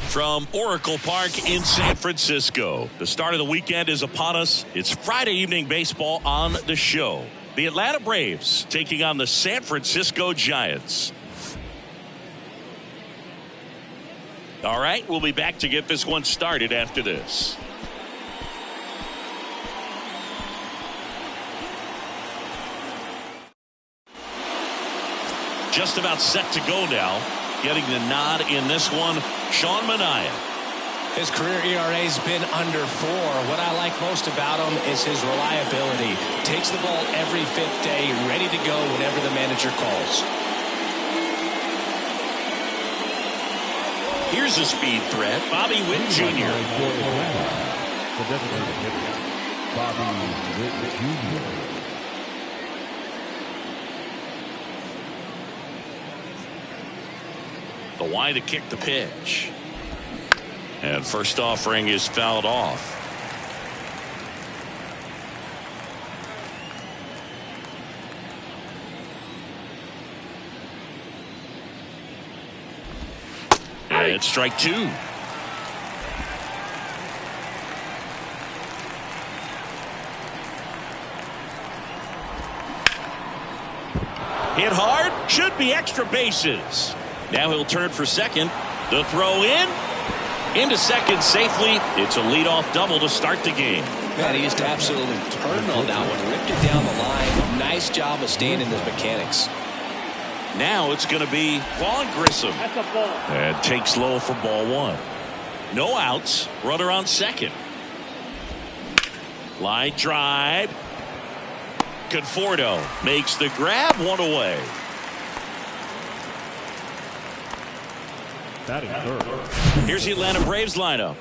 From Oracle Park in San Francisco, the start of the weekend is upon us. It's Friday evening baseball on the show. The Atlanta Braves taking on the San Francisco Giants. All right, we'll be back to get this one started after this. Just about set to go now. Getting the nod in this one, Sean Manaea. His career ERA's been under 4. What I like most about him is his reliability. Takes the ball every 5th day, ready to go whenever the manager calls. Here's a speed threat, Bobby Witt Jr. Bobby Witt Jr. The Y to kick the pitch. And first offering is fouled off. And it's strike 2. Hit hard, should be extra bases. Now he'll turn for second. The throw into second safely. It's a leadoff double to start the game. Man, he just absolutely turned on that one. Ripped it down the line. Nice job of staying in his mechanics. Now it's going to be Vaughn Grissom. And takes low for ball 1. No outs. Runner on second. Line drive. Conforto makes the grab, 1 away. Here's the Atlanta Braves lineup.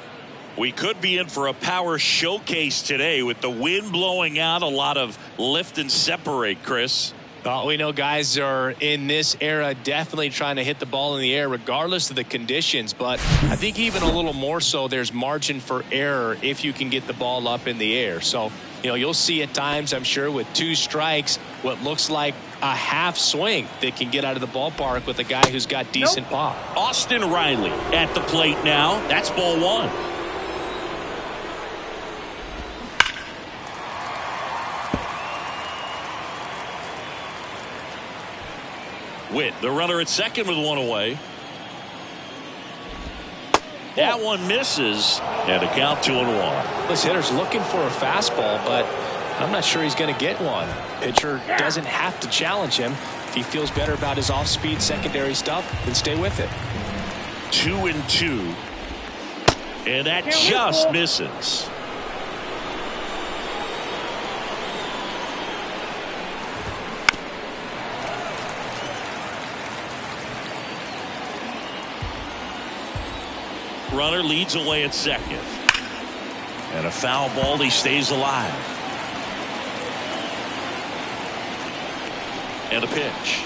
We could be in for a power showcase today with the wind blowing out, a lot of lift and separate, Chris. Well, we know guys are in this era definitely trying to hit the ball in the air regardless of the conditions, but I think even a little more so there's margin for error if you can get the ball up in the air. So, you know, you'll see at times, I'm sure, with 2 strikes, what looks like a half swing that can get out of the ballpark with a guy who's got decent pop. Austin Riley at the plate now. That's ball 1. Witt, the runner at second with 1 away. That one misses, and a count 2-1. This hitter's looking for a fastball, but I'm not sure he's going to get one. Pitcher doesn't have to challenge him. If he feels better about his off-speed secondary stuff, then stay with it. 2-2, and that just misses. Runner leads away at second. And a foul ball, he stays alive. And a pitch.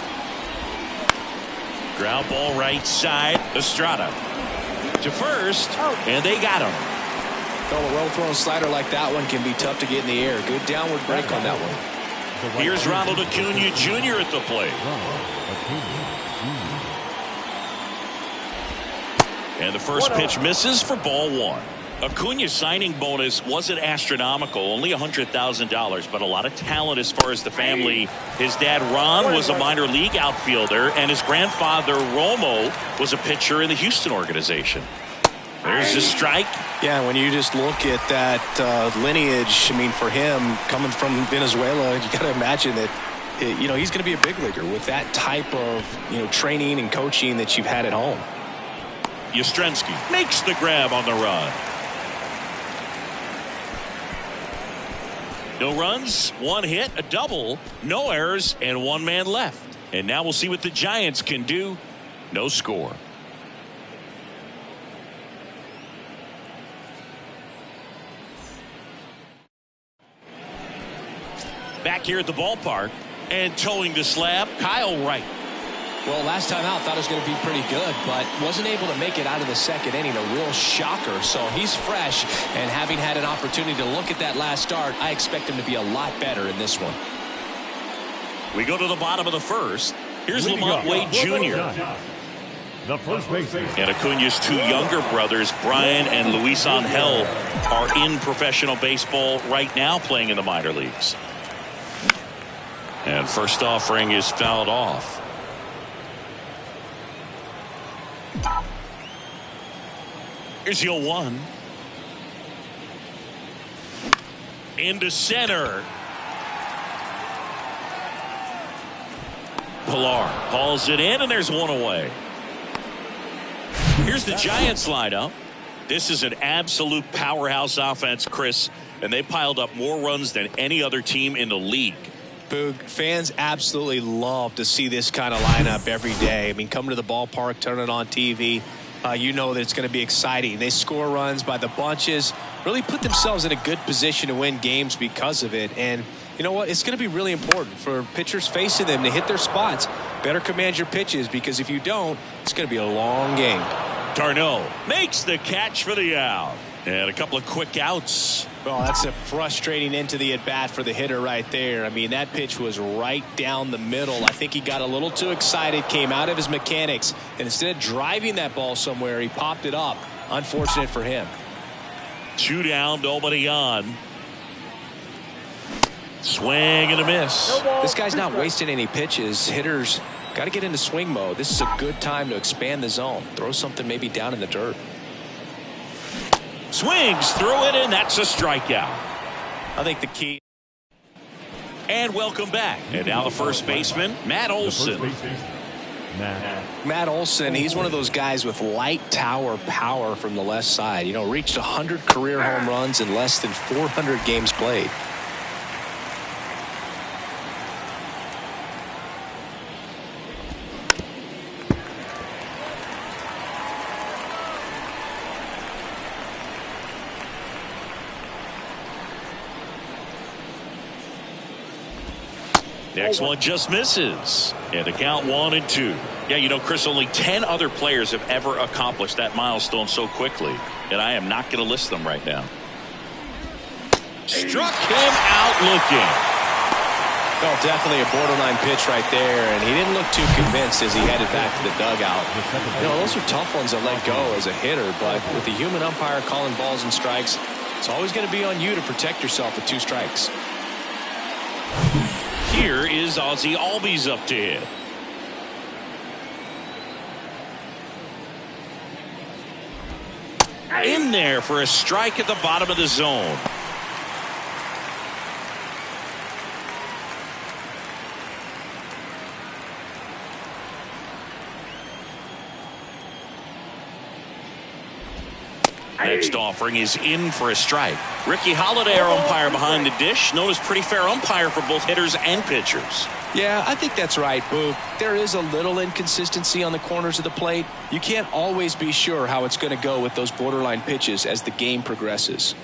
Ground ball right side. Estrada to first. And they got him. Well, a well-thrown slider like that one can be tough to get in the air. Good downward break on that one. Here's Ronald Acuna Jr. at the plate. And the first pitch misses for ball 1. Acuna's signing bonus wasn't astronomical, only $100,000, but a lot of talent as far as the family. His dad, Ron, was a minor league outfielder, and his grandfather, Romo, was a pitcher in the Houston organization. There's a strike. Yeah, when you just look at that lineage, I mean, for him, coming from Venezuela, you got to imagine that, you know, he's going to be a big leaguer with that type of, you know, training and coaching that you've had at home. Yastrzemski makes the grab on the run. No runs, 1 hit, a double, no errors, and 1 man left. And now we'll see what the Giants can do. No score. Back here at the ballpark and towing the slab, Kyle Wright. Well, last time out, thought it was going to be pretty good, but wasn't able to make it out of the second inning. A real shocker. So he's fresh, and having had an opportunity to look at that last start, I expect him to be a lot better in this one. We go to the bottom of the first. Here's Lamont Wade Jr. The first baseman. And Acuna's 2 younger brothers, Brian and Luis Angel, are in professional baseball right now, playing in the minor leagues. And first offering is fouled off. Here's the 0-1. Into center. Pilar hauls it in, and there's 1 away. Here's the Giants lineup. This is an absolute powerhouse offense, Chris, and they piled up more runs than any other team in the league. Boog, fans absolutely love to see this kind of lineup every day. I mean, come to the ballpark, turn it on TV. You know that it's going to be exciting. They score runs by the bunches, really put themselves in a good position to win games because of it. And you know what? It's going to be really important for pitchers facing them to hit their spots. Better command your pitches, because if you don't, it's going to be a long game. d'Arnaud makes the catch for the out. And a couple of quick outs. Well, that's a frustrating end to the at-bat for the hitter right there. I mean, that pitch was right down the middle. I think he got a little too excited, came out of his mechanics, and instead of driving that ball somewhere, he popped it up. Unfortunate for him. 2 down, nobody on. Swing and a miss. This guy's not wasting any pitches. Hitters got to get into swing mode. This is a good time to expand the zone. Throw something maybe down in the dirt. Swings through it, and that's a strikeout. I think the key. And welcome back. And now the first baseman, Matt Olson. Matt Olson, he's one of those guys with light tower power from the left side. You know, reached 100 career home runs in less than 400 games played. Next one just misses. And the count 1-2. Yeah, you know, Chris, only 10 other players have ever accomplished that milestone so quickly. And I am not going to list them right now. Struck him out looking. Well, definitely a borderline pitch right there. And he didn't look too convinced as he headed back to the dugout. You know, those are tough ones to let go as a hitter. But with the human umpire calling balls and strikes, it's always going to be on you to protect yourself with 2 strikes. Here is Ozzie Albies up to hit. In there for a strike at the bottom of the zone. Next offering is in for a strike. Ricky Holiday, our umpire behind the dish, known as pretty fair umpire for both hitters and pitchers. Yeah, I think that's right, Boog. There is a little inconsistency on the corners of the plate. You can't always be sure how it's going to go with those borderline pitches as the game progresses.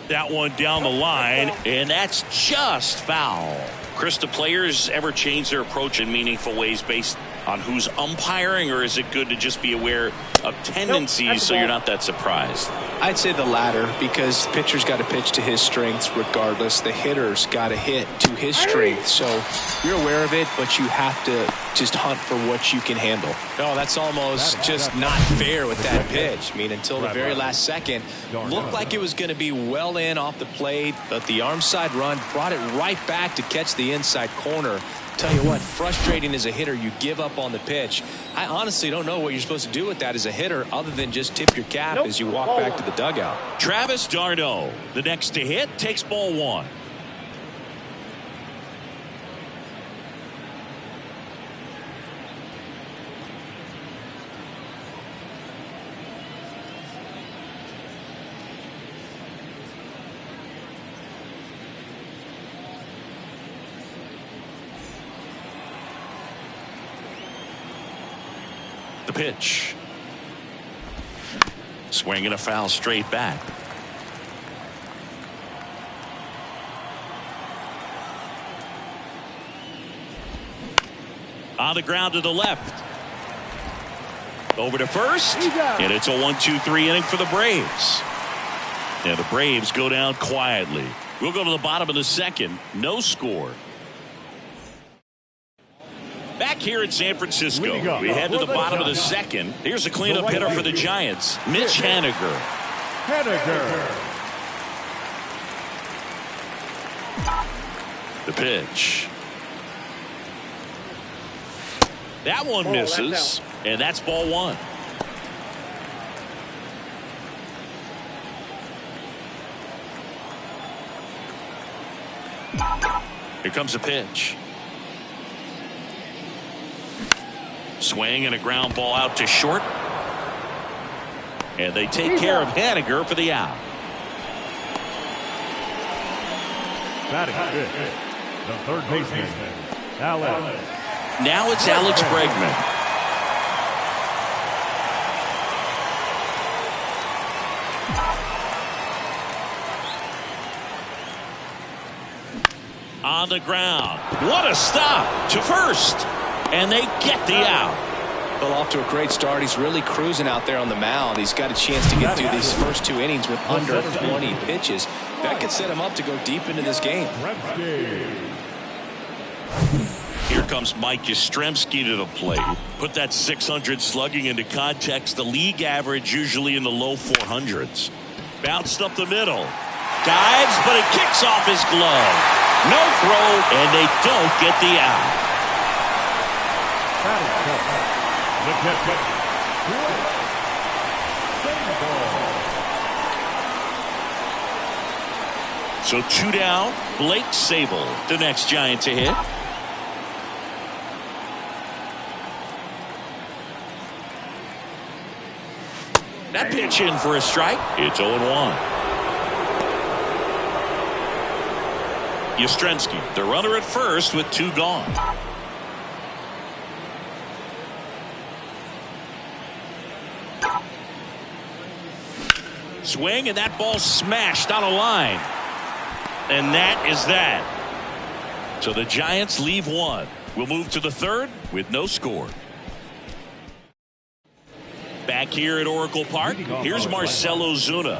That one down the line, and that's just foul. Chris, do players ever change their approach in meaningful ways based on who's umpiring, or is it good to just be aware of tendencies so you're not that surprised? I'd say the latter, because pitcher's got to pitch to his strengths regardless. The hitter's got to hit to his strengths. So you're aware of it, but you have to just hunt for what you can handle. No, that's almost just not fair with that pitch. I mean, until the very last second, looked like it was going to be well in off the plate, but the arm side run brought it right back to catch the inside corner. Tell you what, frustrating as a hitter, you give up on the pitch. I honestly don't know what you're supposed to do with that as a hitter other than just tip your cap as you walk back to the dugout. Travis d'Arnaud, the next to hit, takes ball 1. The pitch. Swinging a foul straight back. On the ground to the left. Over to first. And it's a 1-2-3 inning for the Braves. And the Braves go down quietly. We'll go to the bottom of the second. No score. Back here in San Francisco, we head to the bottom of the second. Here's a cleanup hitter for the Giants, Mitch Haniger. The pitch. That one misses, and that's ball one. Here comes a pitch. Swing and a ground ball out to short. And they take care of Haniger for the out. Batting fifth, the third baseman, Alex. Now it's Alex Bregman. On the ground. What a stop to first. And they get the out. Well, off to a great start. He's really cruising out there on the mound. He's got a chance to get through these first two innings with under 20 pitches. That could set him up to go deep into this game. Here comes Mike Yastrzemski to the plate. Put that 600 slugging into context. The league average usually in the low 400s. Bounced up the middle. Dives, but it kicks off his glove. No throw, and they don't get the out. So 2 down. Blake Sabol, the next Giant to hit. That pitch in for a strike. It's 0-1. Yastrzemski, the runner at first with 2 gone. Swing, and that ball smashed on a line. And that is that. So the Giants leave 1. We'll move to the third with no score. Back here at Oracle Park, here's Marcell Ozuna.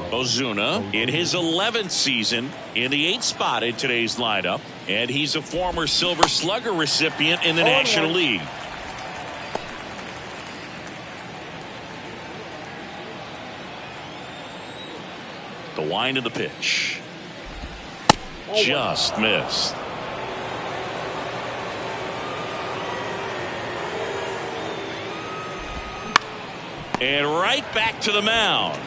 Ozuna in his 11th season in the 8th spot in today's lineup, and he's a former Silver Slugger recipient in the National League. The wind of the pitch. Just missed. And right back to the mound.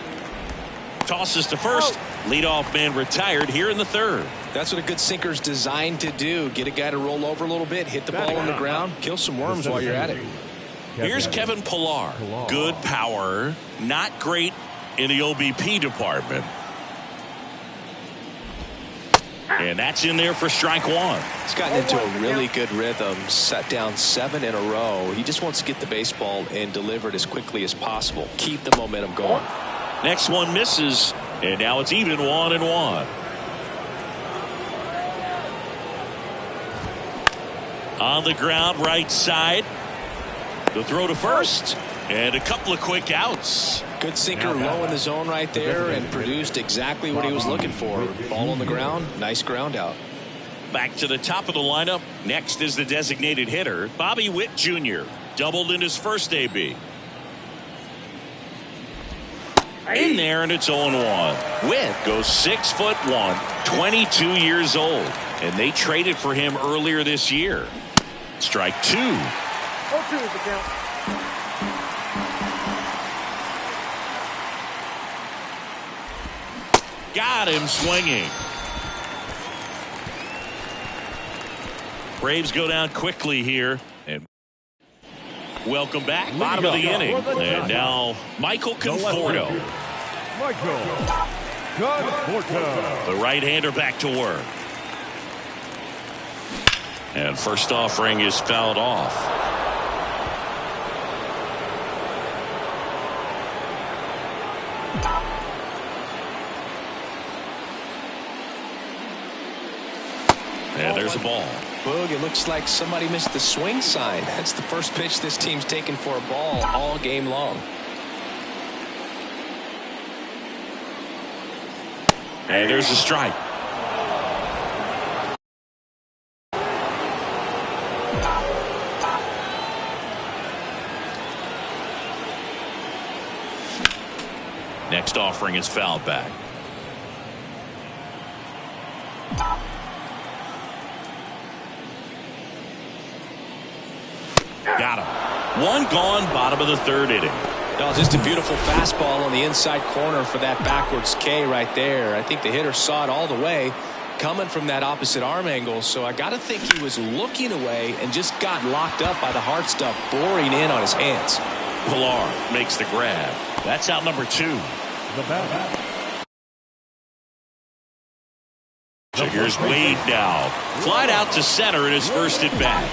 Tosses to first. Leadoff man retired here in the third. That's what a good sinker's designed to do. Get a guy to roll over a little bit, hit the ball on the ground, kill some worms while you're at it. Here's Kevin Pillar. Good power. Not great in the OBP department. And that's in there for strike 1. He's gotten into a really good rhythm, set down 7 in a row. He just wants to get the baseball and deliver it as quickly as possible. Keep the momentum going. Next one misses, and now it's even 1-1. On the ground, right side. The throw to first, and a couple of quick outs. Good sinker low in the zone right there and produced exactly what he was looking for. Ball on the ground, nice ground out. Back to the top of the lineup. Next is the designated hitter, Bobby Witt Jr. Doubled in his first AB. In there, and it's 0-1. Witt goes 6'1", 22 years old, and they traded for him earlier this year. Strike 2. 0-2 is the count. Got him swinging. Braves go down quickly here. And welcome back. Bottom of the inning. And now Michael Conforto. The right-hander back to work. And first offering is fouled off. Here's the ball. Boog, it looks like somebody missed the swing sign. That's the first pitch this team's taken for a ball all game long. And there's a strike. Next offering is fouled back. Got him. One gone, bottom of the third inning. No, just a beautiful fastball on the inside corner for that backwards K right there. I think the hitter saw it all the way coming from that opposite arm angle. So I got to think he was looking away and just got locked up by the hard stuff boring in on his hands. Pilar makes the grab. That's out number 2. The bat. So here's Wade now. Flied out to center in his first at bat.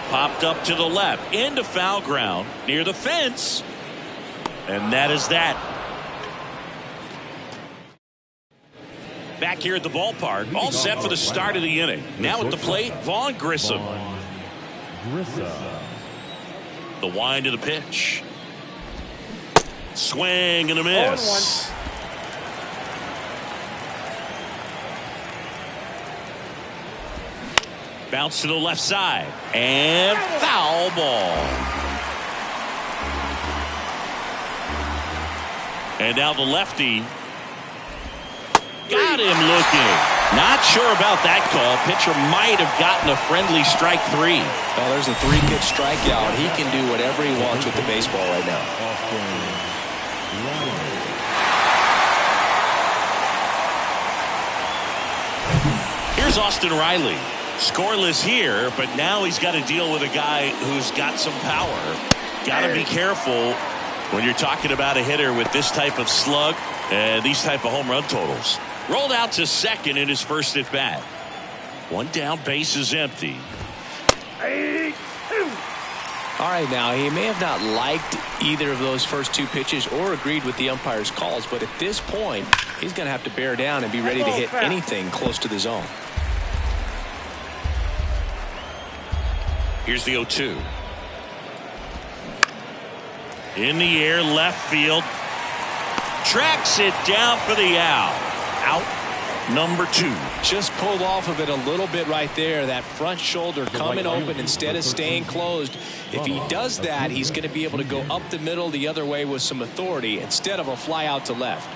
Popped up to the left into foul ground near the fence. And that is that. Back here at the ballpark, all set for the start of the inning. Now at the plate, Vaughn Grissom. The wind of the pitch. Swing and a miss. Bounce to the left side. And foul ball. And now the lefty. Got him looking. Not sure about that call. Pitcher might have gotten a friendly strike 3. Well, there's a 3-pitch strikeout. He can do whatever he wants with the baseball right now. Here's Austin Riley. Scoreless here, but now he's got to deal with a guy who's got some power. Got to be careful when you're talking about a hitter with this type of slug and these type of home run totals. Rolled out to second in his first at bat. One down, base is empty. All right, now he may have not liked either of those first 2 pitches or agreed with the umpire's calls, but at this point he's going to have to bear down and be ready to hit anything close to the zone. Here's the 0-2. In the air, left field. Tracks it down for the out. Out number 2. Just pulled off of it a little bit right there. That front shoulder coming open instead of staying closed. If he does that, he's going to be able to go up the middle the other way with some authority instead of a fly out to left.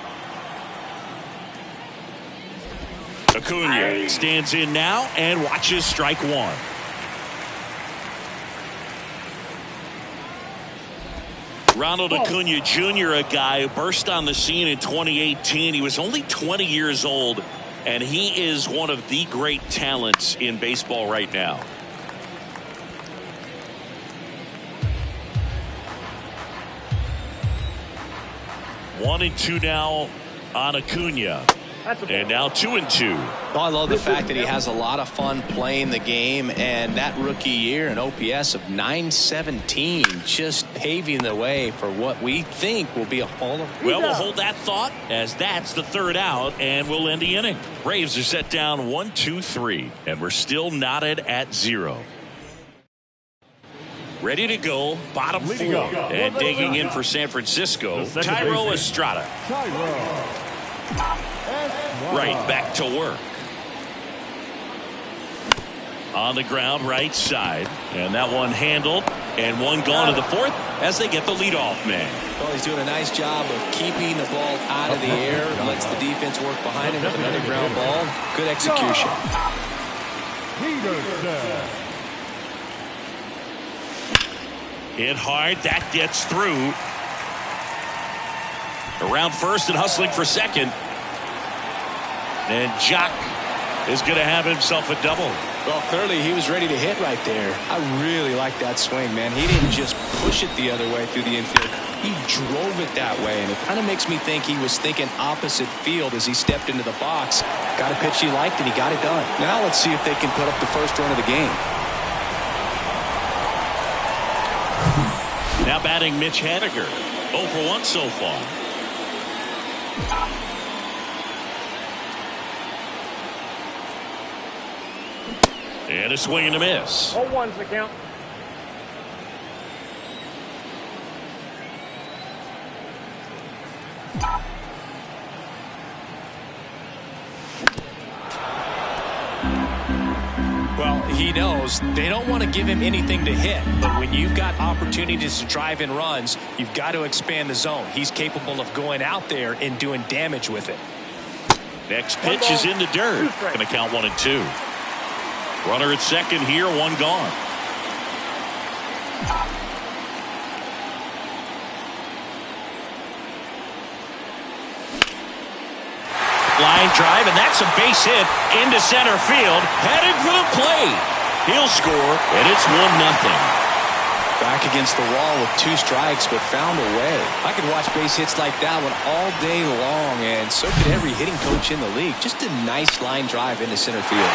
Acuna stands in now and watches strike 1. Ronald Acuna Jr., a guy who burst on the scene in 2018. He was only 20 years old, and he is one of the great talents in baseball right now. One and two now on Acuna. And now 2-2. Well, I love the fact that he has a lot of fun playing the game, and that rookie year an OPS of 917 just paving the way for what we think will be a Hall of Fame. Well, we'll hold that thought as that's the third out, and we'll end the inning. Braves are set down 1-2-3, and we're still knotted at 0. Ready to go, bottom 4, and digging in for San Francisco, Thairo Estrada. Right back to work. On the ground, right side. And that one handled. And one gone to the 4th as they get the leadoff man. Well, he's doing a nice job of keeping the ball out of the air. Lets the defense work behind him with another ground ball. Good execution. Hit hard. That gets through. Around first and hustling for second. And Jock is going to have himself a double. Well, clearly he was ready to hit right there. I really like that swing, man. He didn't just push it the other way through the infield. He drove it that way, and it kind of makes me think he was thinking opposite field as he stepped into the box. Got a pitch he liked, and he got it done. Now let's see if they can put up the first run of the game. Now batting Mitch Haniger. 0 for 1 so far. And a swing and a miss. 0-1's the count. Well, he knows they don't want to give him anything to hit, but when you've got opportunities to drive in runs, you've got to expand the zone. He's capable of going out there and doing damage with it. Next pitch is in the dirt. Going to count 1-2. Runner at second here, one gone. Line drive, and that's a base hit into center field. Headed for the plate. He'll score, and it's 1-0. Back against the wall with 2 strikes, but found a way. I could watch base hits like that one all day long, and so could every hitting coach in the league. Just a nice line drive into center field.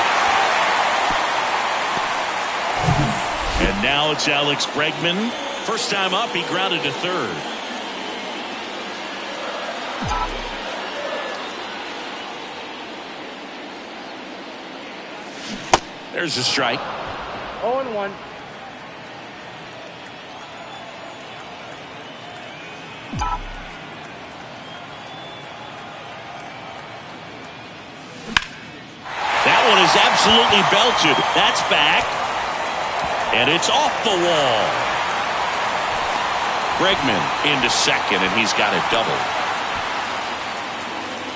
And now it's Alex Bregman. First time up, he grounded to third. There's a strike. 0-1. That one is absolutely belted. That's back. And it's off the wall. Bregman into second, and he's got a double.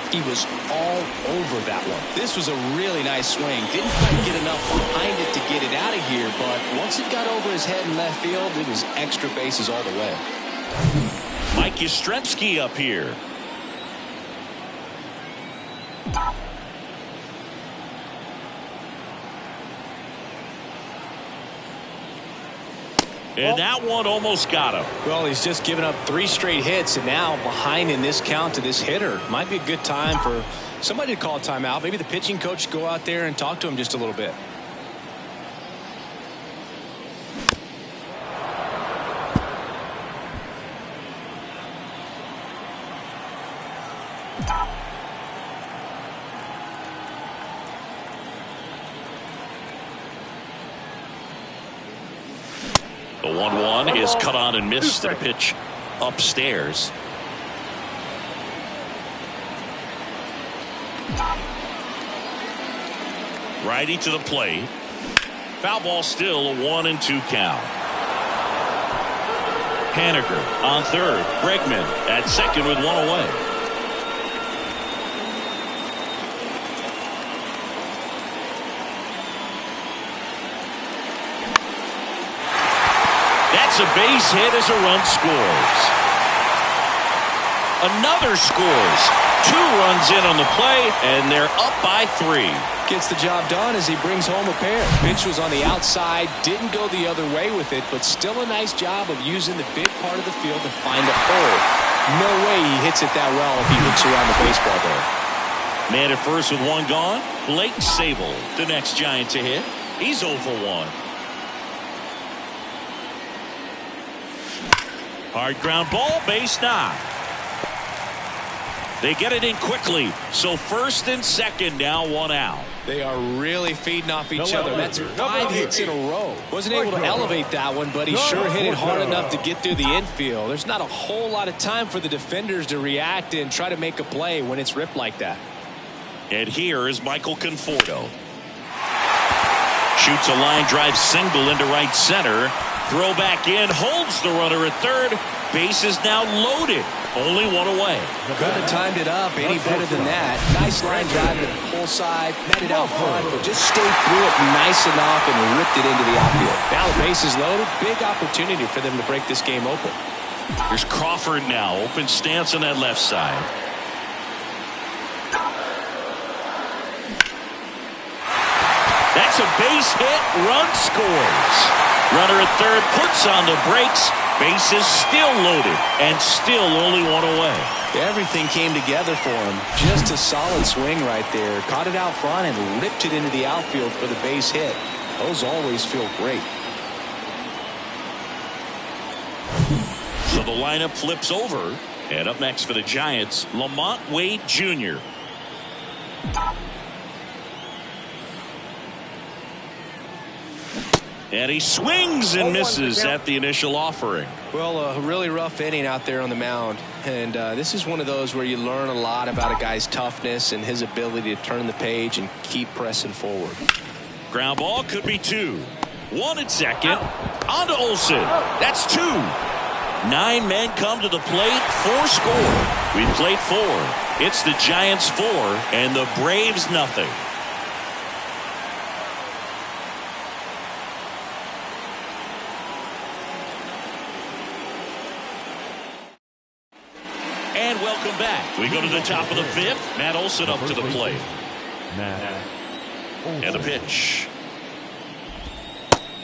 He was all over that one. This was a really nice swing. Didn't quite get enough behind it to get it out of here, but once it got over his head in left field, it was extra bases all the way. Mike Yastrzemski up here. And that one almost got him. Well, he's just given up 3 straight hits, and now behind in this count to this hitter. Might be a good time for somebody to call a timeout. Maybe the pitching coach go out there and talk to him just a little bit. The 1-1 is cut on and missed. The pitch upstairs. Righty to the plate. Foul ball still, a 1-2 count. Haniger on third. Bregman at second with one away. That's a base hit as a run scores. Another scores. 2 runs in on the play, and they're up by 3. Gets the job done as he brings home a pair. Pitch was on the outside, didn't go the other way with it, but still a nice job of using the big part of the field to find a hole. No way he hits it that well if he looks around the baseball there. Man at first with 1 gone. Blake Sabol, the next Giant to hit. He's 0 for 1. Hard ground ball, base knock. They get it in quickly. So first and second, now 1 out. They are really feeding off each other. That's 5 hits in a row. Wasn't able to elevate that one, but he sure hit it hard enough to get through the infield. There's not a whole lot of time for the defenders to react and try to make a play when it's ripped like that. And here is Michael Conforto. Shoots a line drive single into right center. Throw back in, holds the runner at third. Base is now loaded. Only 1 away. Couldn't have timed it up any better than that. Nice line drive to the pull side. Met it out front, but just stayed through it nice enough and ripped it into the outfield. Now the base is loaded. Big opportunity for them to break this game open. Here's Crawford now. Open stance on that left side. That's a base hit. Run scores. Runner at third puts on the brakes. Base is still loaded and still only 1 away. Everything came together for him. Just a solid swing right there. Caught it out front and ripped it into the outfield for the base hit. Those always feel great. So the lineup flips over. And up next for the Giants, Lamont Wade Jr. And he swings and misses at the initial offering. Well, a really rough inning out there on the mound. And this is one of those where you learn a lot about a guy's toughness and his ability to turn the page and keep pressing forward. Ground ball could be 2. 1 at second. On to Olson. That's 2. 9 men come to the plate. 4 score. We played 4. It's the Giants 4 and the Braves nothing. And welcome back. We go to the top of the 5th. Matt Olson up to the plate. And the pitch.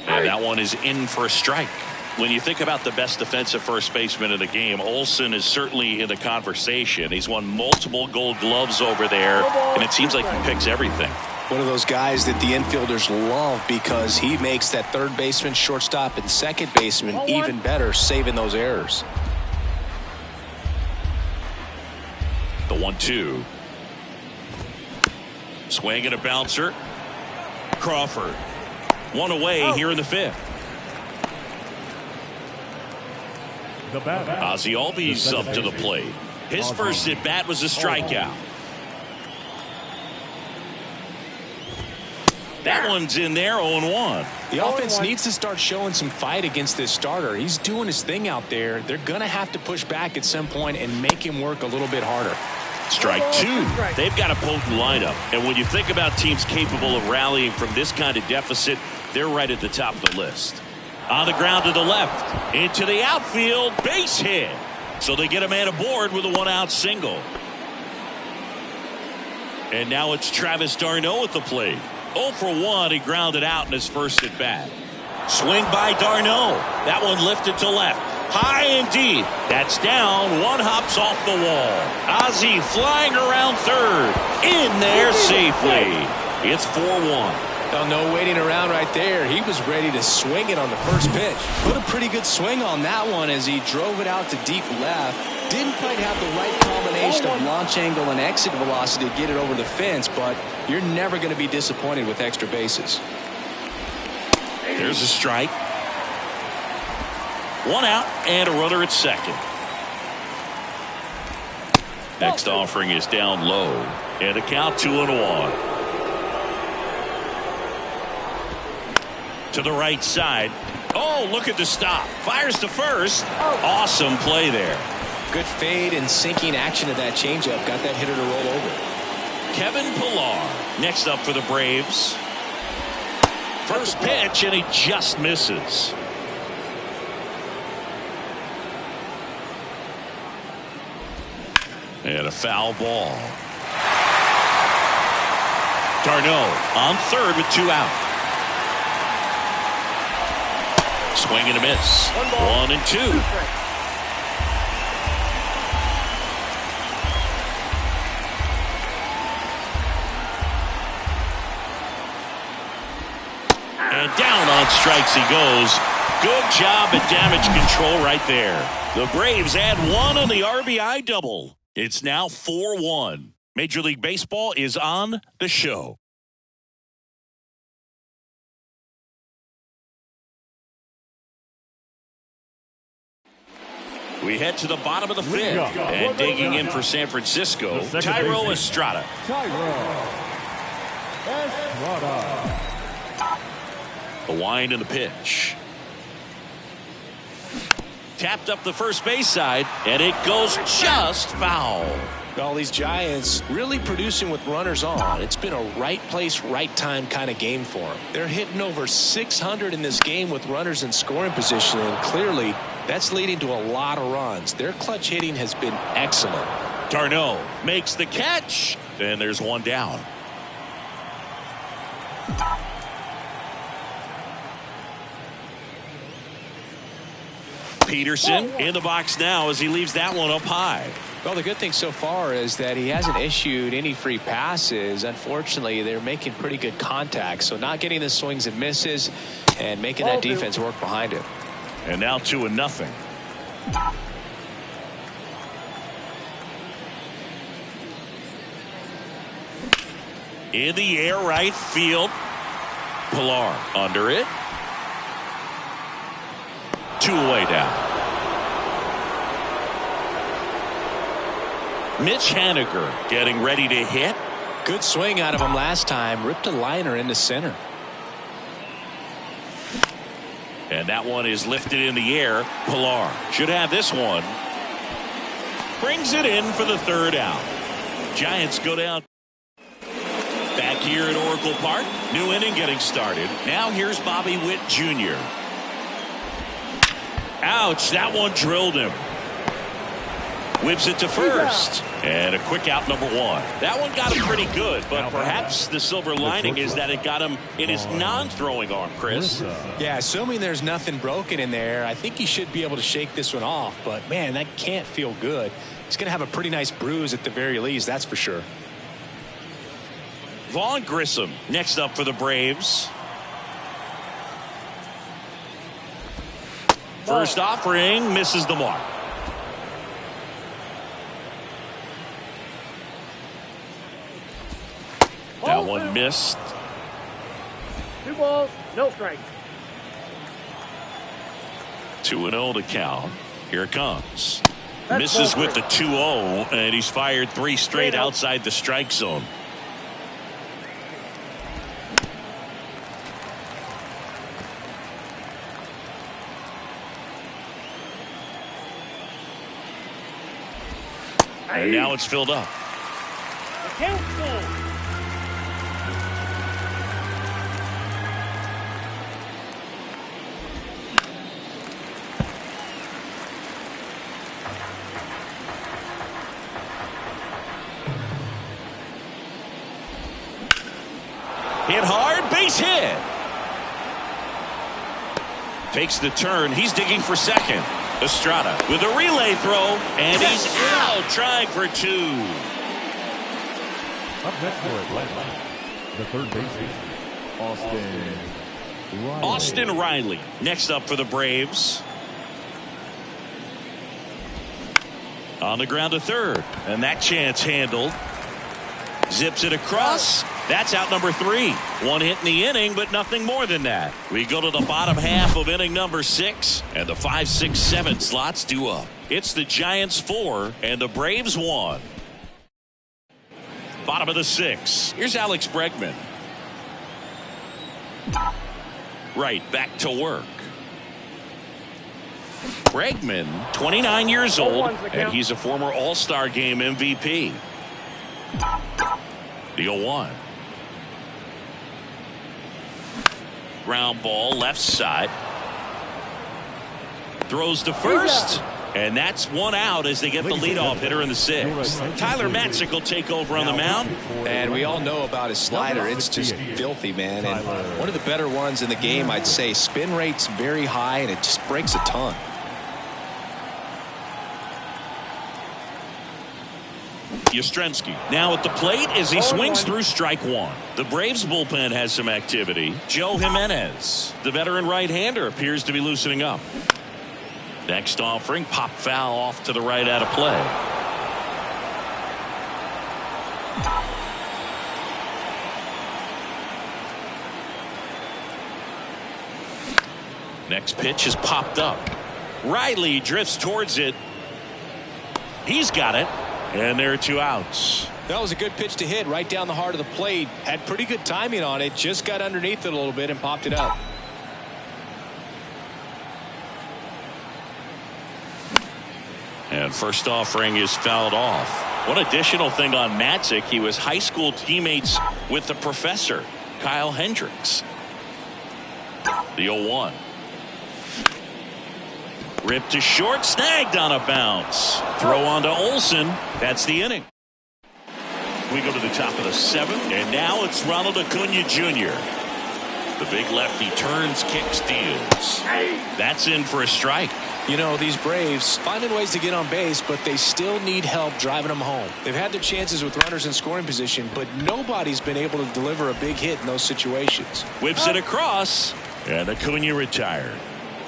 And that one is in for a strike. When you think about the best defensive first baseman in the game, Olson is certainly in the conversation. He's won multiple Gold Gloves over there, and it seems like he picks everything. One of those guys that the infielders love because he makes that third baseman, shortstop, and second baseman even better, saving those errors. The 1-2. Swing and a bouncer. Crawford. 1 away here in the 5th. Ozzie Albies up to the plate. His first at bat was a strikeout. That one's in there, 0-1. The offense needs to start showing some fight against this starter. He's doing his thing out there. They're going to have to push back at some point and make him work a little bit harder. Strike 2. They've got a potent lineup. And when you think about teams capable of rallying from this kind of deficit, they're right at the top of the list. On the ground to the left. Into the outfield. Base hit. So they get a man aboard with a 1-out single. And now it's Travis d'Arnaud at the plate. 0 for 1. He grounded out in his first at bat. Swing by d'Arnaud. That one lifted to left. High and deep. That's down. One hops off the wall. Ozzie flying around third. In there safely. It's 4-1. Oh, no waiting around right there. He was ready to swing it on the first pitch. Put a pretty good swing on that one as he drove it out to deep left. Didn't quite have the right combination of launch angle and exit velocity to get it over the fence, but you're never going to be disappointed with extra bases. There's a strike. 1 out and a runner at second. Next offering is down low. And a count 2-1. To the right side. Oh, look at the stop. Fires to first. Awesome play there. Good fade and sinking action of that changeup. Got that hitter to roll over. Kevin Pillar next up for the Braves. First pitch, and he just misses. And a foul ball. d'Arnaud on third with 2 out. Swing and a miss. 1-2. And down on strikes he goes. Good job at damage control right there. The Braves add 1 on the RBI double. It's now 4-1. Major League Baseball is on the show. We head to the bottom of the 5th. And digging in for San Francisco, Thairo Estrada. The wind and the pitch. Tapped up the first base side, and it goes just foul. All these Giants really producing with runners on. It's been a right place, right time kind of game for them. They're hitting over 600 in this game with runners in scoring position, and clearly that's leading to a lot of runs. Their clutch hitting has been excellent. d'Arnaud makes the catch, and there's 1 down. Peterson in the box now as he leaves that one up high. Well, the good thing so far is that he hasn't issued any free passes. Unfortunately, they're making pretty good contact, so not getting the swings and misses and making that defense work behind him. And now 2-0. In the air right field. Pillar under it. 2 away now. Mitch Haniger getting ready to hit. Good swing out of him last time. Ripped a liner into center. And that one is lifted in the air. Pilar should have this one. Brings it in for the 3rd out. Giants go down. Back here at Oracle Park. New inning getting started. Now here's Bobby Witt Jr. Ouch, that one drilled him. Whips it to first. And a quick out, number 1. That one got him pretty good, but perhaps the silver lining is that it got him in his non-throwing arm, Chris. Yeah, assuming there's nothing broken in there, I think he should be able to shake this one off. But, man, that can't feel good. He's going to have a pretty nice bruise at the very least, that's for sure. Vaughn Grissom next up for the Braves. First offering misses the mark. That one missed. 2 balls, no strikes. 2-0 to count. Here it comes. That's Misses ball with the 2-0, and he's fired 3 straight outside the strike zone. And now it's filled up. The count's full. Hit hard, base hit. Takes the turn. He's digging for second. Estrada with a relay throw, and he's out trying for 2. Up next for Atlanta, the third baseman, Austin Riley next up for the Braves. On the ground to third, and that chance handled. Zips it across. That's out number 3. 1 hit in the inning, but nothing more than that. We go to the bottom half of inning number 6, and the 5, 6, 7 slots due up. It's the Giants 4 and the Braves 1. Bottom of the 6. Here's Alex Bregman. Right, back to work. Bregman, 29 years old, and he's a former All-Star Game MVP. The 0-1. Ground ball left side. Throws to first. And that's 1 out as they get the leadoff hitter in the 6th. Tyler Matzek will take over on the mound. And we all know about his slider. It's just filthy, man. And one of the better ones in the game, I'd say. Spin rate's very high, and it just breaks a ton. Yastrzemski now at the plate as he swings through strike 1. The Braves bullpen has some activity. Joe Jimenez, the veteran right-hander, appears to be loosening up. Next offering, pop foul off to the right out of play. Next pitch is popped up. Riley drifts towards it. He's got it. And there are 2 outs. That was a good pitch to hit right down the heart of the plate. Had pretty good timing on it. Just got underneath it a little bit and popped it up. And first offering is fouled off. One additional thing on Matzek, he was high school teammates with the professor, Kyle Hendricks. The 0-1. Ripped to short, snagged on a bounce. Throw on to Olson. That's the inning. We go to the top of the 7th, and now it's Ronald Acuna Jr. The big lefty turns, kicks, deals. That's in for a strike. You know, these Braves finding ways to get on base, but they still need help driving them home. They've had their chances with runners in scoring position, but nobody's been able to deliver a big hit in those situations. Whips it across, and Acuna retired.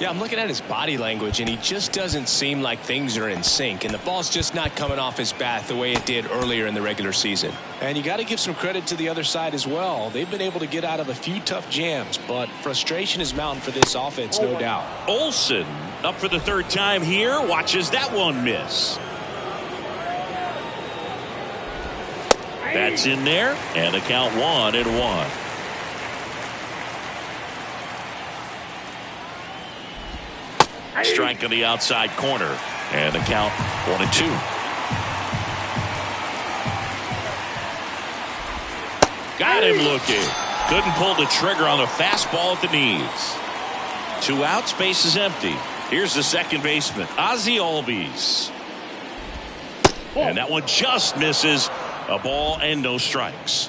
Yeah, I'm looking at his body language, and he just doesn't seem like things are in sync, and the ball's just not coming off his bat the way it did earlier in the regular season. And you got to give some credit to the other side as well. They've been able to get out of a few tough jams, but frustration is mounting for this offense, no doubt. Olsen up for the third time here, watches that one miss. That's in there, and the count 1-1. Strike on the outside corner, and the count 1-2. Got him looking. Couldn't pull the trigger on the fastball at the knees. 2 outs, base is empty. Here's the second baseman, Ozzie Albies. And that one just misses. A ball and no strikes.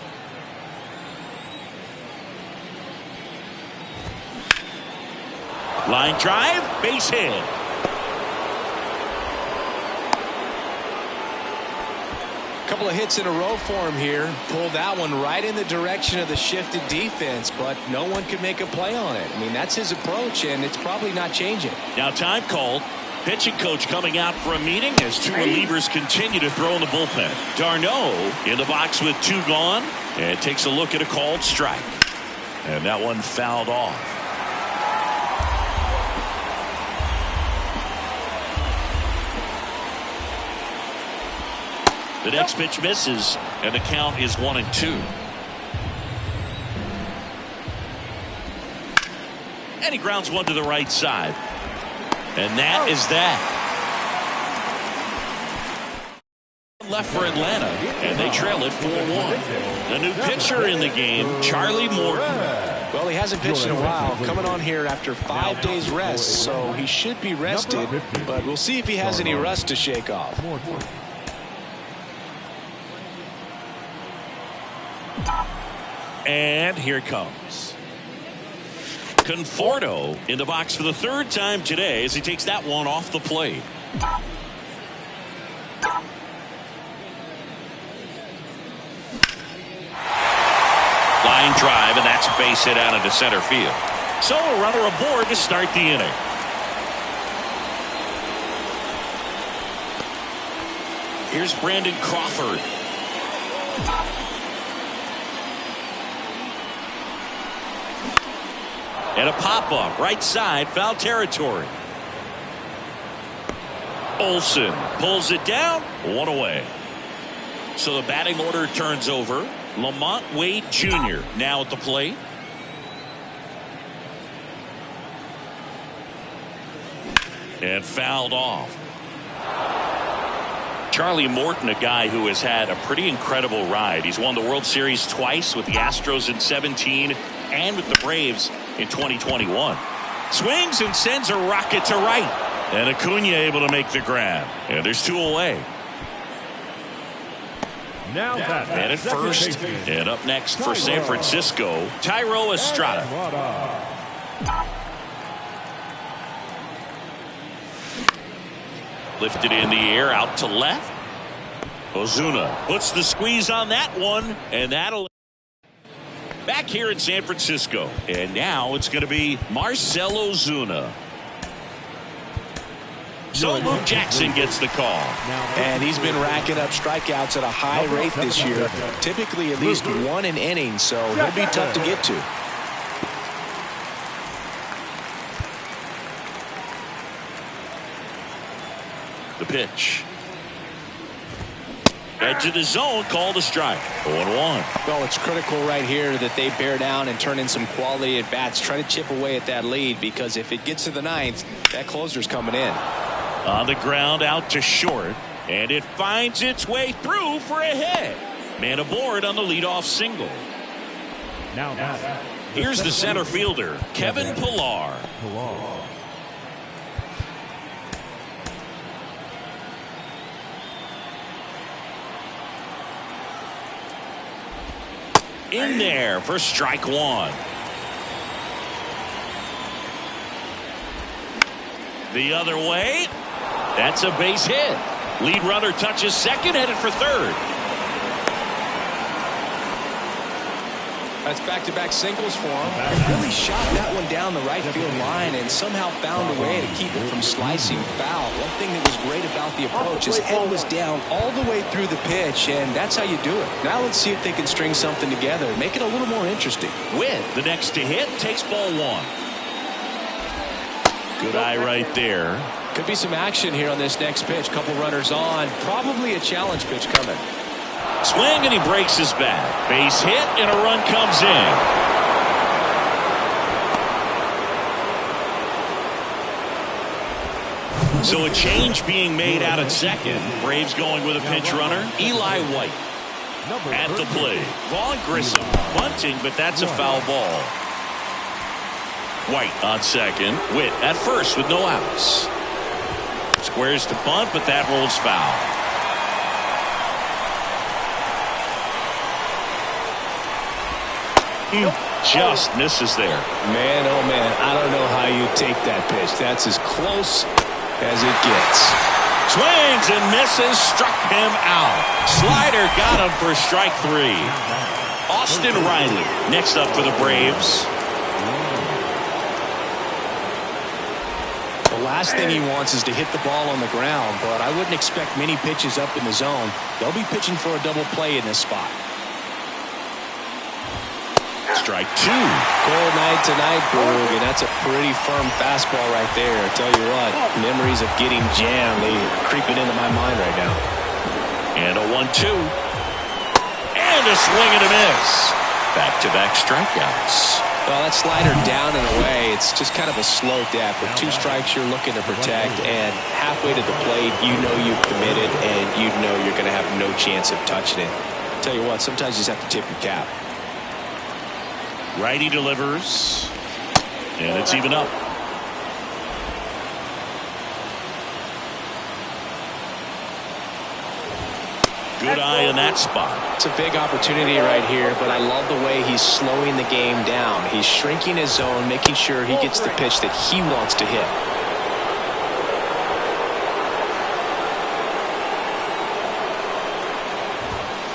Line drive, base hit. Couple of hits in a row for him here. Pulled that one right in the direction of the shifted defense, but no one could make a play on it. I mean, that's his approach, and it's probably not changing. Now time called. Pitching coach coming out for a meeting as 2 relievers continue to throw in the bullpen. Darno in the box with 2 gone, and takes a look at a called strike. And that one fouled off. The next pitch misses, and the count is 1-2. And he grounds one to the right side. And that is that. Left for Atlanta, and they trail it 4-1. The new pitcher in the game, Charlie Morton. Well, he hasn't pitched in a while, coming on here after 5 days rest, so he should be rested, but we'll see if he has any rust to shake off. And here it comes. Conforto in the box for the 3rd time today as he takes that one off the plate. Line drive, and that's a base hit out into center field. So a runner aboard to start the inning. Here's Brandon Crawford. And a pop-up, right side, foul territory. Olsen pulls it down, 1 away. So the batting order turns over. Lamont Wade Jr. now at the plate. And fouled off. Charlie Morton, a guy who has had a pretty incredible ride. He's won the World Series twice with the Astros in 17 and with the Braves in 2021. Swings and sends a rocket to right. And Acuna able to make the grab. And there's 2 away. Now and at first, and up next for San Francisco, Thairo Estrada. Lifted in the air, out to left. Ozuna puts the squeeze on that one, and that'll... Back here in San Francisco, and now it's going to be Marcell Ozuna. So Luke Jackson gets the call. And he's been racking up strikeouts at a high rate this year. Typically at least 1 an inning, so he'll be tough to get to. The pitch. Edge of the zone, called a strike. 0-1. Well, it's critical right here that they bear down and turn in some quality at bats. Try to chip away at that lead, because if it gets to the 9th, that closer's coming in. On the ground, out to short, and it finds its way through for a hit. Man aboard on the leadoff single. Now, here's the center fielder, Kevin Pillar. In there for strike 1. The other way. That's a base hit. Lead runner touches second, headed for third. That's back-to-back singles for him. Really shot that one down the right field line and somehow found a way to keep it from slicing foul. One thing that was great about the approach, his head was down all the way through the pitch, and that's how you do it. Now let's see if they can string something together and make it a little more interesting. Witt, the next to hit, takes ball one. Good eye right there. Could be some action here on this next pitch. Couple runners on. Probably a challenge pitch coming. Swing, and he breaks his bat. Base hit, and a run comes in. So a change being made out at second. Braves going with a pinch runner. Eli White at the plate. Vaughn Grissom bunting, but that's a foul ball. White on second. Witt at first with no outs. Squares to bunt, but that rolls foul. Just misses there. Man, oh man, I don't know how you take that pitch. That's as close as it gets. Swings and misses, struck him out. Slider got him for strike three. Austin Riley next up for the Braves. The last thing he wants is to hit the ball on the ground, but I wouldn't expect many pitches up in the zone. They'll be pitching for a double play in this spot. Strike two. Cold night tonight, Boog, and that's a pretty firm fastball right there. I tell you what, memories of getting jammed, they are creeping into my mind right now. And a 1-2. And a swing and a miss. Back-to-back strikeouts. Well, that slider down and away, it's just kind of a slow death. With two strikes you're looking to protect, and halfway to the plate, you know you've committed, and you know you're going to have no chance of touching it. Tell you what, sometimes you just have to tip your cap. Righty delivers. And it's even up. Good eye in that spot. It's a big opportunity right here, but I love the way he's slowing the game down. He's shrinking his zone, making sure he gets the pitch that he wants to hit.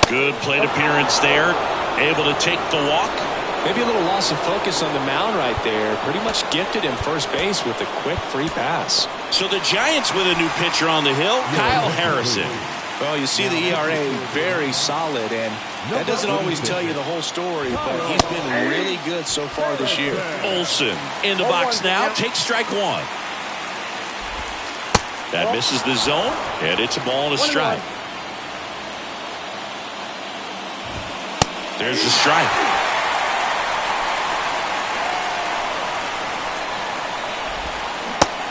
Good plate appearance there. Able to take the walk. Maybe a little loss of focus on the mound right there. Pretty much gifted him first base with a quick free pass. So the Giants with a new pitcher on the hill, Kyle Harrison. Well, you see the ERA very solid, and that doesn't always tell you the whole story, but he's been really good so far this year. Olsen in the box now, takes strike one. That misses the zone, and it's a ball and a strike. There's the strike.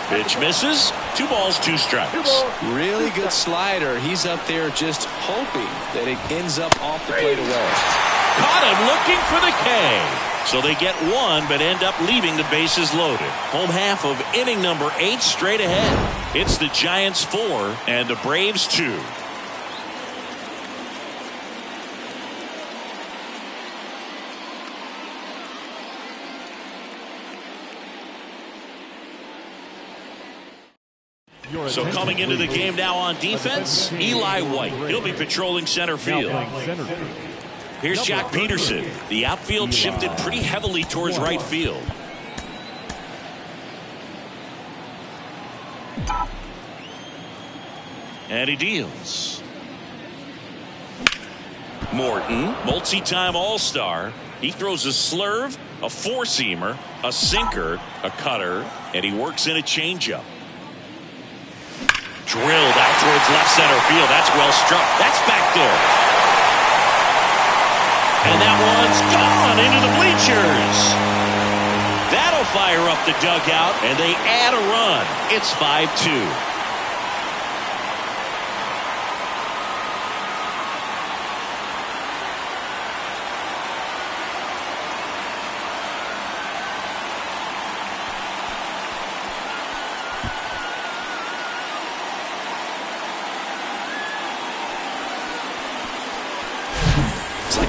Pitch misses. 2 balls, 2 strikes. Really good slider. He's up there just hoping that it ends up off the plate away. Caught him looking for the K. So they get one, but end up leaving the bases loaded. Home half of inning number 8 straight ahead. It's the Giants 4 and the Braves 2. So coming into the game now on defense, Eli White. He'll be patrolling center field. Here's Jack Peterson. The outfield shifted pretty heavily towards right field. And he deals. Morton, multi-time All-Star. He throws a slurve, a four-seamer, a sinker, a cutter, and he works in a changeup. Drilled out towards left center field. That's well struck. That's back there. And that one's gone into the bleachers. That'll fire up the dugout, and they add a run. It's 5-2.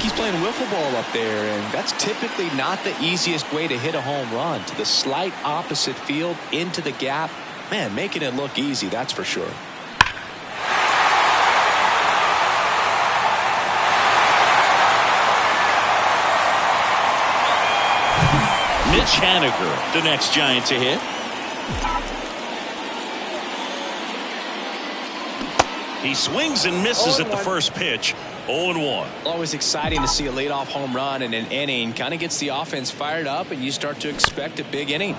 He's playing wiffle ball up there, and that's typically not the easiest way to hit a home run. To the slight opposite field, into the gap. Man, making it look easy, that's for sure. Mitch Haniger, the next Giant to hit. He swings and misses at the first pitch. 0-1. Always exciting to see a leadoff home run in an inning. Kind of gets the offense fired up, and you start to expect a big inning.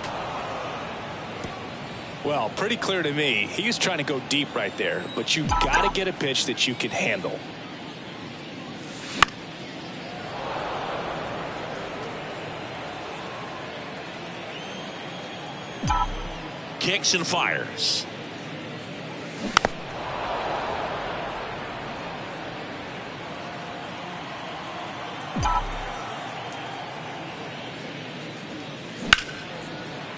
Well, pretty clear to me. He was trying to go deep right there, but you got to get a pitch that you can handle. Kicks and fires.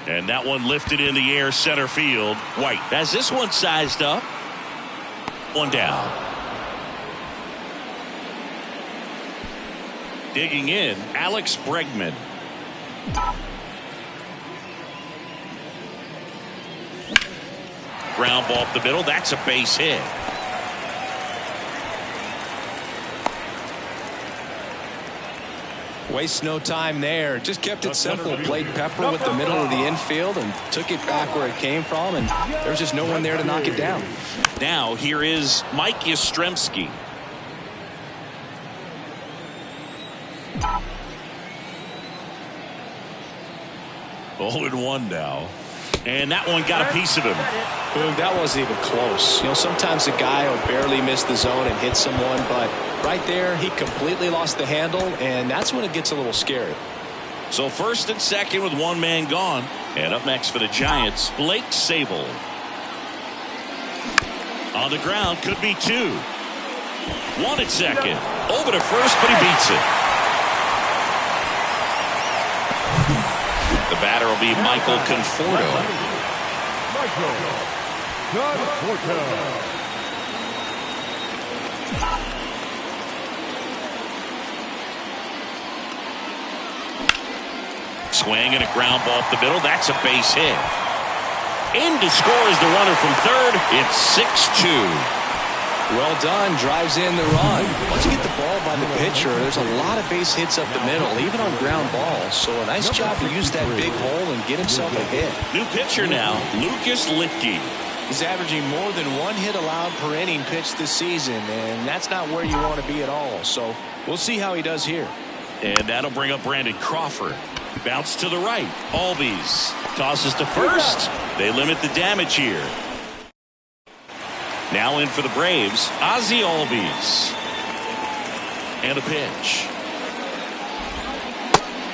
And that one lifted in the air, center field. White has this one sized up. One down. Digging in, Alex Bregman. Ground ball up the middle. That's a base hit. Waste no time there. Just kept it simple. Played Pepper with the middle of the infield and took it back where it came from, and there's just no one there to knock it down. Now here is Mike Yastrzemski. Oh, and 1 now. And that one got a piece of him. Boog, that wasn't even close. You know, sometimes a guy will barely miss the zone and hit someone, but right there, he completely lost the handle, and that's when it gets a little scary. So first and second with one man gone. And up next for the Giants, Blake Sabol. On the ground, could be 2. 1 at second. Over to first, but he beats it. The batter will be Michael Conforto. Swing and a ground ball up the middle. That's a base hit. In to score is the runner from third. It's 6-2. Well done. Drives in the run. Once you get the ball by the pitcher, there's a lot of base hits up the middle, even on ground balls. So a nice job to use that big hole and get himself a hit. New pitcher now, Lucas Litke. He's averaging more than 1 hit allowed per inning pitched this season, and that's not where you want to be at all. So we'll see how he does here. And that'll bring up Brandon Crawford. Bounce to the right. Albies tosses to first. They limit the damage here. Now in for the Braves, Ozzie Albies. And a pitch.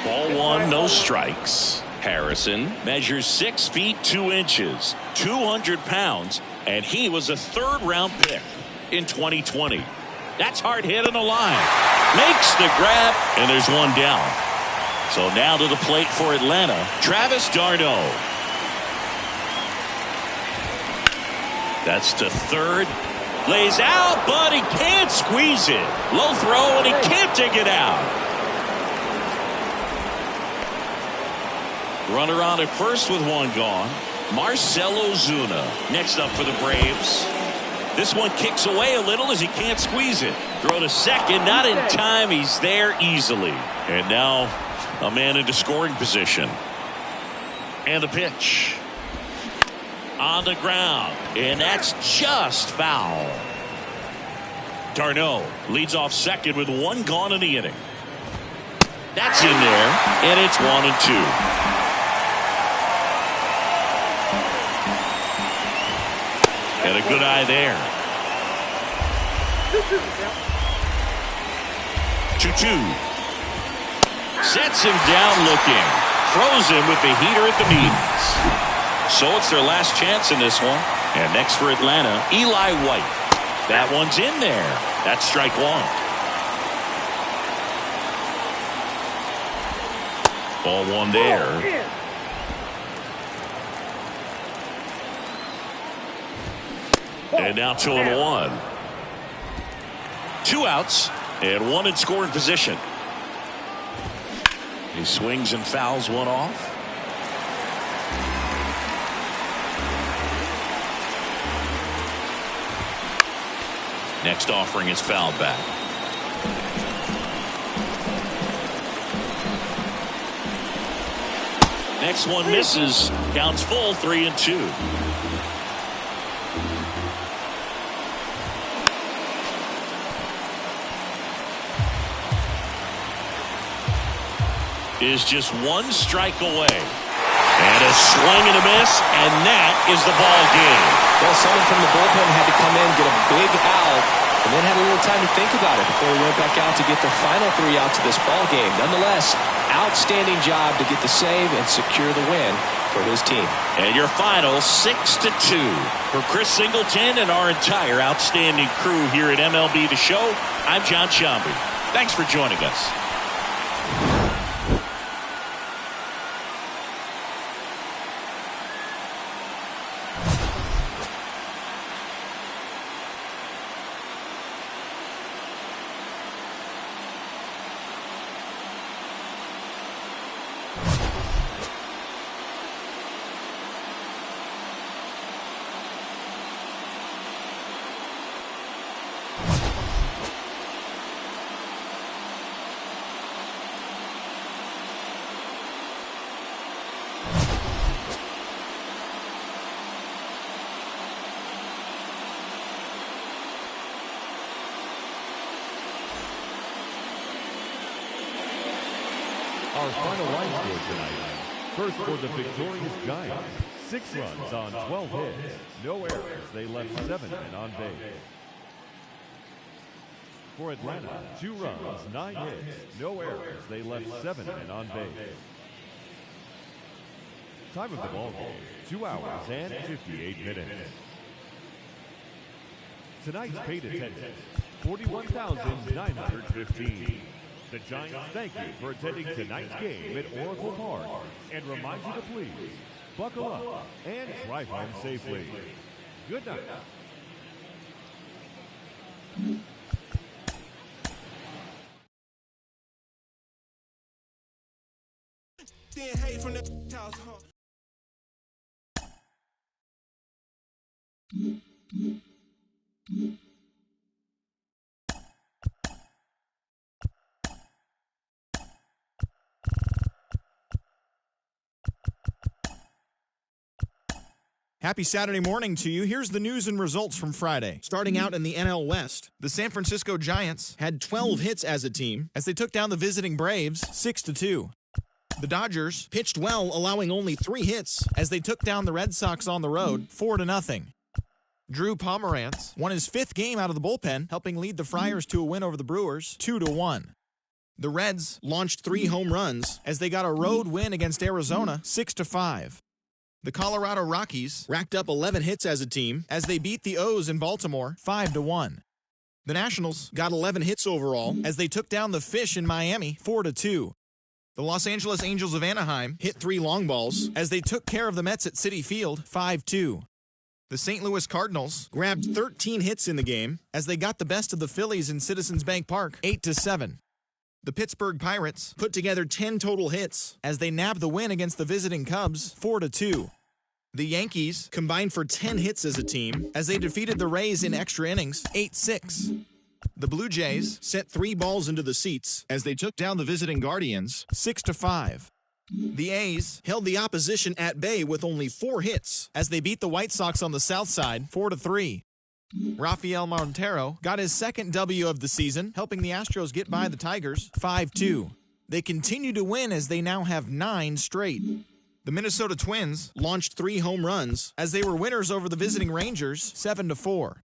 Ball 1, no strikes. Harrison measures 6 feet 2 inches, 200 pounds, and he was a 3rd-round pick in 2020. That's hard hit in the line. Makes the grab, and there's 1 down. So now to the plate for Atlanta, Travis d'Arnaud. That's to third. Lays out, but he can't squeeze it. Low throw, and he can't dig it out. Runner on at first with 1 gone. Marcell Ozuna next up for the Braves. This one kicks away a little as he can't squeeze it. Throw to second, not in time. He's there easily. And now a man into scoring position. And the pitch. On the ground. And that's just foul. d'Arnaud leads off second with 1 gone in the inning. That's in there. And it's 1-2. And a good eye there. 2-2. Sets him down looking. Throws him with the heater at the knees. So it's their last chance in this one. And next for Atlanta, Eli White. That one's in there. That's strike 1. Ball 1 there. And now 2-1. 2 outs and 1 in scoring position. He swings and fouls 1 off. Next offering is fouled back. Next one misses. Counts full, 3-2. Is just one strike away. And a swing and a miss, and that is the ball game. Well, someone from the bullpen had to come in, get a big out, and then had a little time to think about it before he went back out to get the final 3 outs of this ball game. Nonetheless, outstanding job to get the save and secure the win for his team. And your final 6-2. For Chris Singleton and our entire outstanding crew here at MLB The Show, I'm John Sciambi. Thanks for joining us. Our final line score tonight. First for the victorious Giants, 6 runs on 12 hits, no errors. They left 7 men on base. For Atlanta, 2 runs, 9 hits, no errors. They left 7 men on base. Time of the ball game, 2 hours and 58 minutes. Tonight's paid attendance, 41,915. The Giants thank you for attending tonight's game at Oracle Park and remind you to please buckle up and drive home safely. Good night. Happy Saturday morning to you. Here's the news and results from Friday. Starting out in the NL West, the San Francisco Giants had 12 hits as a team as they took down the visiting Braves 6-2. The Dodgers pitched well, allowing only 3 hits as they took down the Red Sox on the road 4-0. Drew Pomeranz won his 5th game out of the bullpen, helping lead the Friars to a win over the Brewers 2-1. The Reds launched 3 home runs as they got a road win against Arizona 6-5. The Colorado Rockies racked up 11 hits as a team as they beat the O's in Baltimore 5-1. The Nationals got 11 hits overall as they took down the Fish in Miami 4-2. The Los Angeles Angels of Anaheim hit 3 long balls as they took care of the Mets at Citi Field 5-2. The St. Louis Cardinals grabbed 13 hits in the game as they got the best of the Phillies in Citizens Bank Park 8-7. The Pittsburgh Pirates put together 10 total hits as they nabbed the win against the visiting Cubs 4-2. The Yankees combined for 10 hits as a team as they defeated the Rays in extra innings 8-6. The Blue Jays sent 3 balls into the seats as they took down the visiting Guardians 6-5. The A's held the opposition at bay with only 4 hits as they beat the White Sox on the south side 4-3. Rafael Montero got his 2nd W of the season, helping the Astros get by the Tigers 5-2. They continue to win as they now have 9 straight. The Minnesota Twins launched 3 home runs as they were winners over the visiting Rangers 7-4.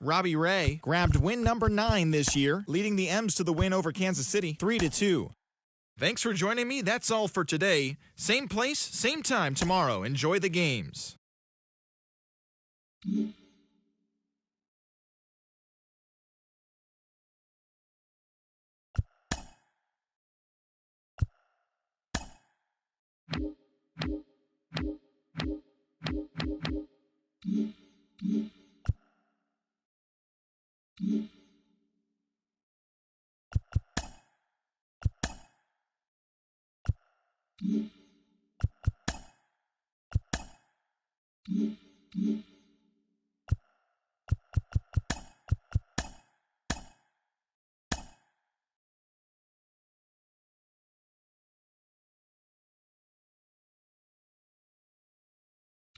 Robbie Ray grabbed win number 9 this year, leading the M's to the win over Kansas City 3-2. Thanks for joining me. That's all for today. Same place, same time tomorrow. Enjoy the games.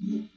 you.